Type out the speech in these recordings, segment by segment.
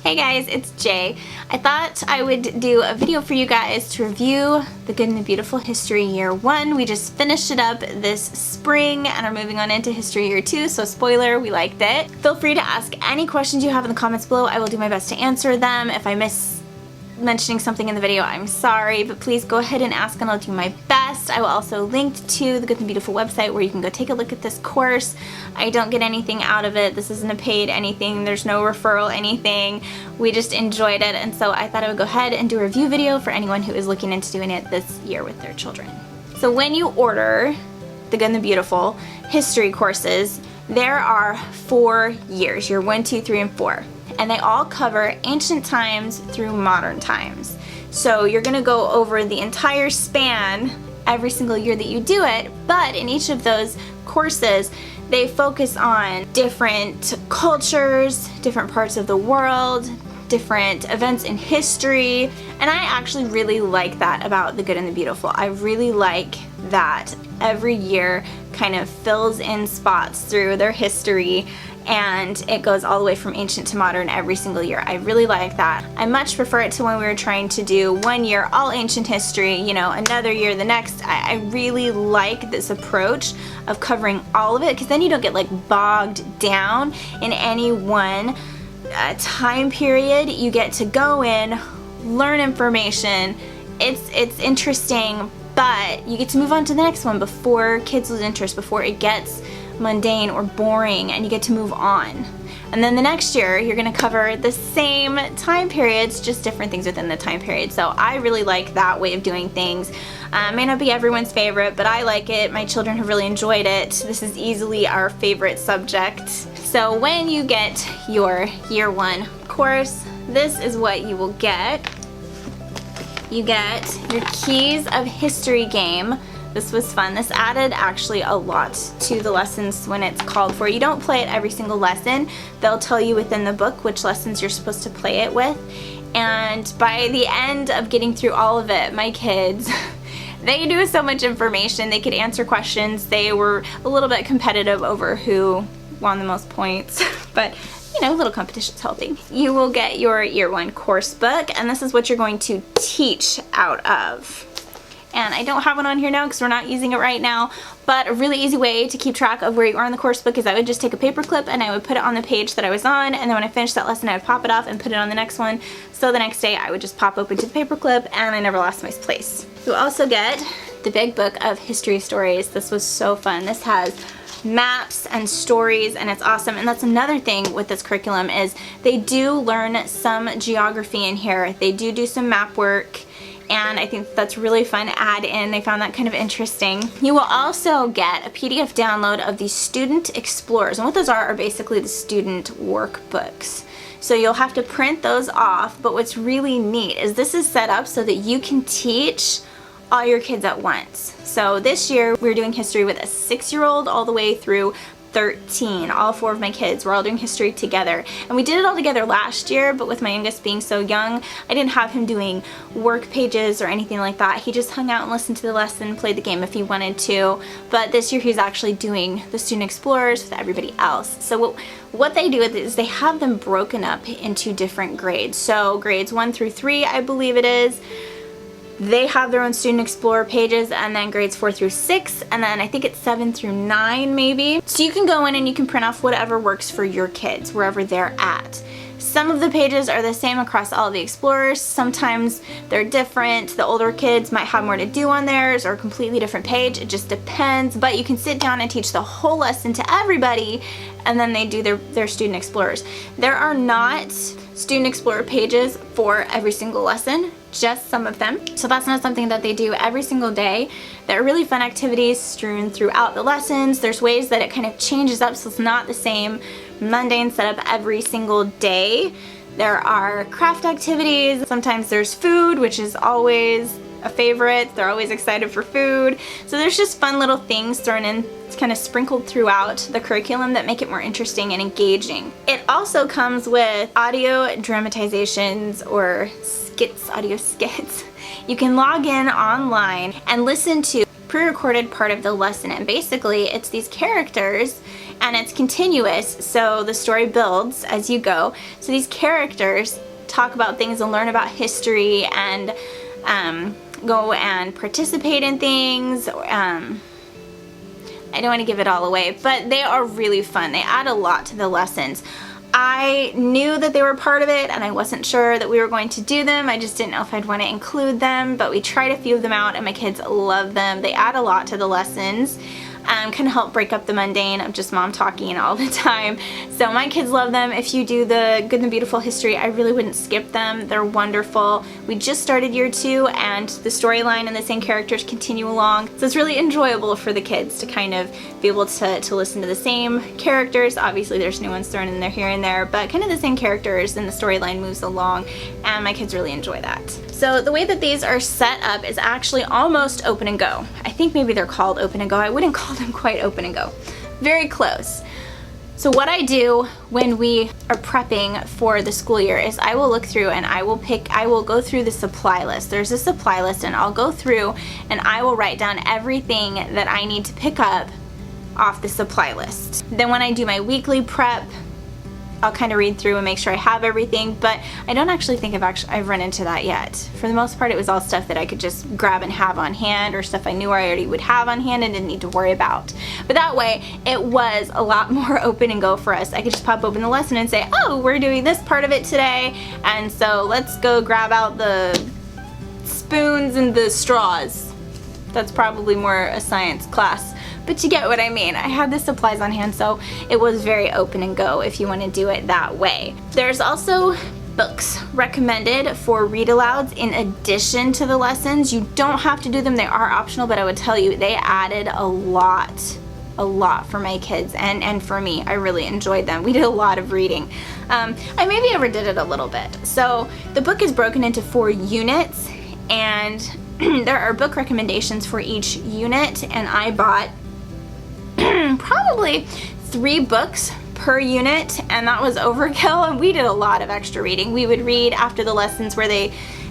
Hey guys, it's Jay. I thought I would do a video for you guys to review The Good and the Beautiful History Year 1. We just finished it up this spring and are moving on into History Year 2, so spoiler, we liked it. Feel free to ask any questions you have in the comments below. I will do my best to answer them. If I miss mentioning something in the video, I'm sorry, but please go ahead and ask and I'll do my best. I will also link to the Good and Beautiful website where you can go take a look at this course. I don't get anything out of it. This isn't a paid anything. There's no referral anything. We just enjoyed it, and so I thought I would go ahead and do a review video for anyone who is looking into doing it this year with their children. So when you order the Good and the Beautiful history courses, there are 4 years, year 1, 2, 3, and 4. And they all cover ancient times through modern times. So you're gonna go over the entire span every single year that you do it, but in each of those courses, they focus on different cultures, different parts of the world, different events in history, and I actually really like that about The Good and the Beautiful. I really like that every year kind of fills in spots through their history, and it goes all the way from ancient to modern every single year. I really like that. I much prefer it to when we were trying to do 1 year all ancient history, you know, another year the next. I really like this approach of covering all of it, because then you don't get like bogged down in any one time period. You get to go in, learn information. It's interesting, but you get to move on to the next one before kids lose interest, before it gets mundane or boring, and you get to move on. And then the next year you're going to cover the same time periods, just different things within the time period. So I really like that way of doing things. May not be everyone's favorite, but I like it. My children have really enjoyed it. This is easily our favorite subject. So when you get your year 1 course, this is what you will get. You get your Keys of History game. This was fun. This added actually a lot to the lessons when it's called for. You don't play it every single lesson. They'll tell you within the book which lessons you're supposed to play it with. And by the end of getting through all of it, my kids, they knew so much information. They could answer questions. They were a little bit competitive over who won the most points, but you know, a little competition's helping. You will get your year 1 course book, and this is what you're going to teach out of. And I don't have one on here now because we're not using it right now, but a really easy way to keep track of where you are in the course book is I would just take a paper clip and I would put it on the page that I was on, and then when I finished that lesson I would pop it off and put it on the next one. So the next day I would just pop open to the paper clip, and I never lost my place. You'll also get the big book of history stories. This was so fun. This has maps and stories, and it's awesome. And that's another thing with this curriculum is they do learn some geography in here. They do some map work, and I think that's really fun to add in. They found that kind of interesting. You will also get a PDF download of the Student Explorers, and what those are basically the student workbooks. So you'll have to print those off, but what's really neat is this is set up so that you can teach all your kids at once. So this year we're doing history with a 6-year-old all the way through 13. All 4 of my kids were all doing history together, and we did it all together last year, but with my youngest being so young, I didn't have him doing work pages or anything like that. He just hung out and listened to the lesson, played the game if he wanted to. But this year he's actually doing the Student Explorers with everybody else. So what they do is they have them broken up into different grades. So grades 1 through 3, I believe it is, they have their own Student Explorer pages, and then grades 4 through 6, and then I think it's 7 through 9 maybe. So you can go in and you can print off whatever works for your kids, wherever they're at. Some of the pages are the same across all of the Explorers. Sometimes they're different. The older kids might have more to do on theirs, or a completely different page. It just depends, but you can sit down and teach the whole lesson to everybody, and then they do their Student Explorers. There are not Student Explorer pages for every single lesson, just some of them. So that's not something that they do every single day. There are really fun activities strewn throughout the lessons. There's ways that it kind of changes up so it's not the same mundane setup every single day. There are craft activities. Sometimes there's food, which is always a favorite. They're always excited for food. So there's just fun little things thrown in, kind of sprinkled throughout the curriculum that make it more interesting and engaging. It also comes with audio dramatizations or skits, audio skits. You can log in online and listen to pre-recorded part of the lesson, and basically it's these characters and it's continuous, so the story builds as you go. So these characters talk about things and learn about history and go and participate in things. I don't want to give it all away, but they are really fun. They add a lot to the lessons. I knew that they were part of it, and I wasn't sure that we were going to do them. I just didn't know if I'd want to include them, but we tried a few of them out, and my kids love them. They add a lot to the lessons. Kind of help break up the mundane of just mom talking all the time. So my kids love them. If you do the Good and Beautiful History, I really wouldn't skip them. They're wonderful. We just started year 2, and the storyline and the same characters continue along. So it's really enjoyable for the kids to kind of be able to listen to the same characters. Obviously there's new ones thrown in there here and there, but kind of the same characters, and the storyline moves along, and my kids really enjoy that. So the way that these are set up is actually almost open and go. I think maybe they're called open and go. I wouldn't call them quite open and go. Very close. So what I do when we are prepping for the school year is I will look through and I will go through the supply list. There's a supply list, and I'll go through and I will write down everything that I need to pick up off the supply list. Then when I do my weekly prep, I'll kind of read through and make sure I have everything, but I don't actually think I've run into that yet. For the most part, it was all stuff that I could just grab and have on hand, or stuff I knew I already would have on hand and didn't need to worry about. But that way, it was a lot more open and go for us. I could just pop open the lesson and say, oh, we're doing this part of it today, and so let's go grab out the spoons and the straws. That's probably more a science class. But you get what I mean. I had the supplies on hand, so it was very open and go if you want to do it that way. There's also books recommended for read-alouds in addition to the lessons. You don't have to do them. They are optional, but I would tell you they added a lot for my kids and for me. I really enjoyed them. We did a lot of reading. I maybe overdid it a little bit. So the book is broken into 4 units, and there are book recommendations for each unit, and I bought probably 3 books per unit, and that was overkill, and we did a lot of extra reading. We would read after the lessons where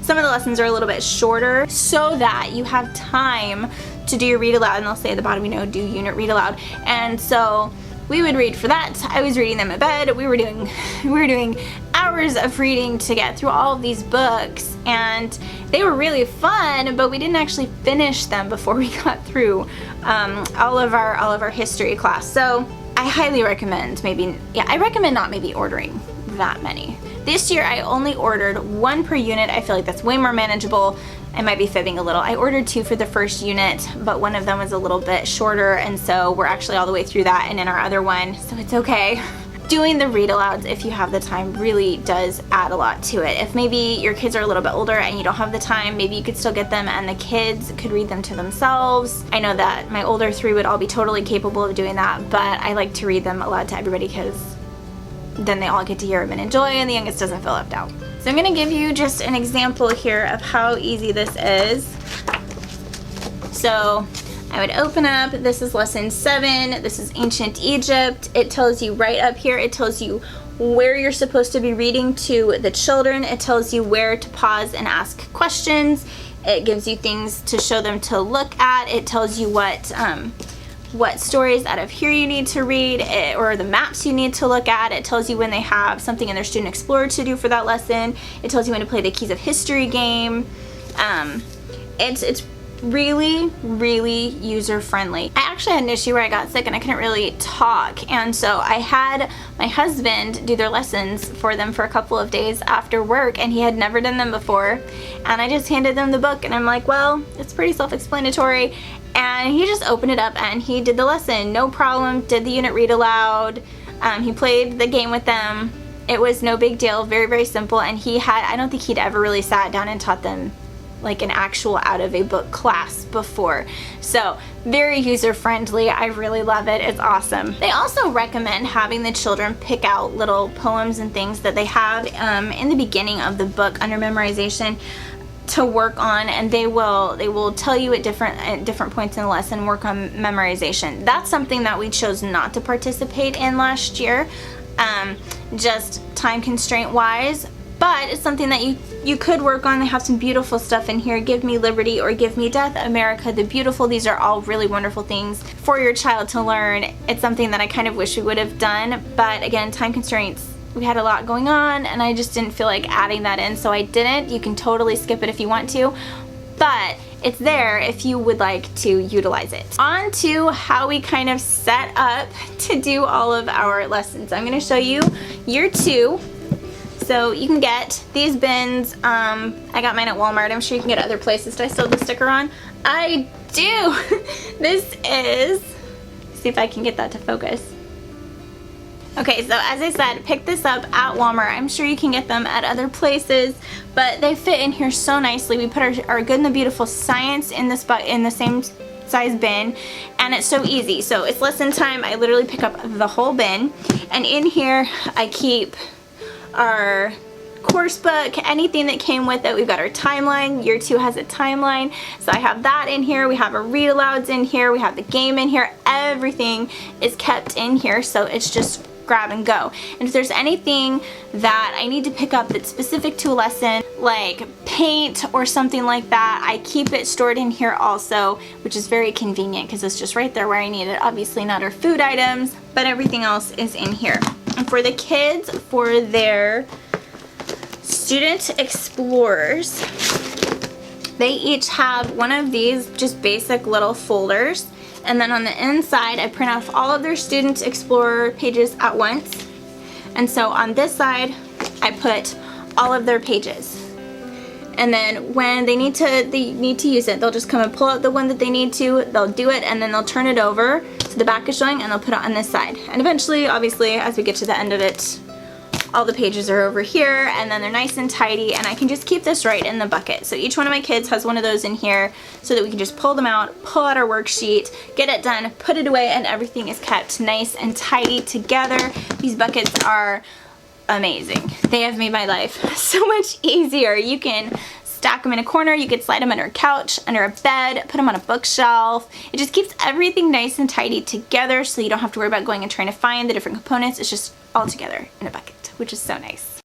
some of the lessons are a little bit shorter so that you have time to do your read aloud, and they'll say at the bottom, do unit read aloud. And so we would read for that. I was reading them in bed. We were doing hours of reading to get through all of these books, and they were really fun, but we didn't actually finish them before we got through all of our history class. So I highly recommend I recommend not maybe ordering that many. This year I only ordered 1 per unit. I feel like that's way more manageable. I might be fibbing a little. I ordered 2 for the first unit, but one of them was a little bit shorter, and so we're actually all the way through that and in our other one, so it's okay. Doing the read alouds, if you have the time, really does add a lot to it. If maybe your kids are a little bit older and you don't have the time, maybe you could still get them and the kids could read them to themselves. I know that my older 3 would all be totally capable of doing that, but I like to read them aloud to everybody because then they all get to hear them and enjoy, and the youngest doesn't feel left out. So I'm going to give you just an example here of how easy this is. So I would open up, this is lesson 7, this is ancient Egypt. It tells you right up here, it tells you where you're supposed to be reading to the children. It tells you where to pause and ask questions. It gives you things to show them to look at. It tells you what stories out of here you need to read, or the maps you need to look at. It tells you when they have something in their Student Explorer to do for that lesson. It tells you when to play the Keys of History game. It's really user-friendly. I actually had an issue where I got sick and I couldn't really talk, and so I had my husband do their lessons for them for a couple of days after work, and he had never done them before, and I just handed them the book and I'm like, well, it's pretty self-explanatory, and he just opened it up and he did the lesson, no problem, did the unit read aloud, he played the game with them. It was no big deal, very simple, and I don't think he'd ever really sat down and taught them like an actual out of a book class before. So very user friendly. I really love it. It's awesome. They also recommend having the children pick out little poems and things that they have in the beginning of the book under memorization to work on, and they will tell you at different points in the lesson work on memorization. That's something that we chose not to participate in last year, just time constraint wise. but it's something that you could work on. They have some beautiful stuff in here. Give Me Liberty or Give Me Death, America the Beautiful. These are all really wonderful things for your child to learn. It's something that I kind of wish we would have done, but again, time constraints. We had a lot going on and I just didn't feel like adding that in, so I didn't. You can totally skip it if you want to, but it's there if you would like to utilize it. On to how we kind of set up to do all of our lessons. I'm going to show you year 2. So you can get these bins. I got mine at Walmart. I'm sure you can get other places. Do I still have the sticker on? I do. This is, see if I can get that to focus. Okay, so as I said, pick this up at Walmart. I'm sure you can get them at other places, but they fit in here so nicely. We put our Good and the Beautiful Science in the same size bin, and it's so easy. So it's lesson time. I literally pick up the whole bin, and in here I keep our course book, anything that came with it. We've got our timeline. Year 2 has a timeline, so I have that in here. We have our read alouds in here. We have the game in here. Everything is kept in here, so it's just grab and go. And if there's anything that I need to pick up that's specific to a lesson, like paint or something like that, I keep it stored in here also, which is very convenient because it's just right there where I need it. Obviously not our food items, but everything else is in here. And for the kids, for their Student Explorers, they each have one of these just basic little folders. And then on the inside, I print off all of their Student Explorer pages at once. And so on this side, I put all of their pages. And then when they need to use it, they'll just come and pull out the one that they need to, they'll do it, and then they'll turn it over so the back is showing, and they'll put it on this side. And eventually, obviously, as we get to the end of it, all the pages are over here, and then they're nice and tidy, and I can just keep this right in the bucket. So each one of my kids has one of those in here so that we can just pull them out, pull out our worksheet, get it done, put it away, and everything is kept nice and tidy together. These buckets are amazing. They have made my life so much easier. You can stack them in a corner, you could slide them under a couch, under a bed, put them on a bookshelf. It just keeps everything nice and tidy together so you don't have to worry about going and trying to find the different components. It's just all together in a bucket, which is so nice.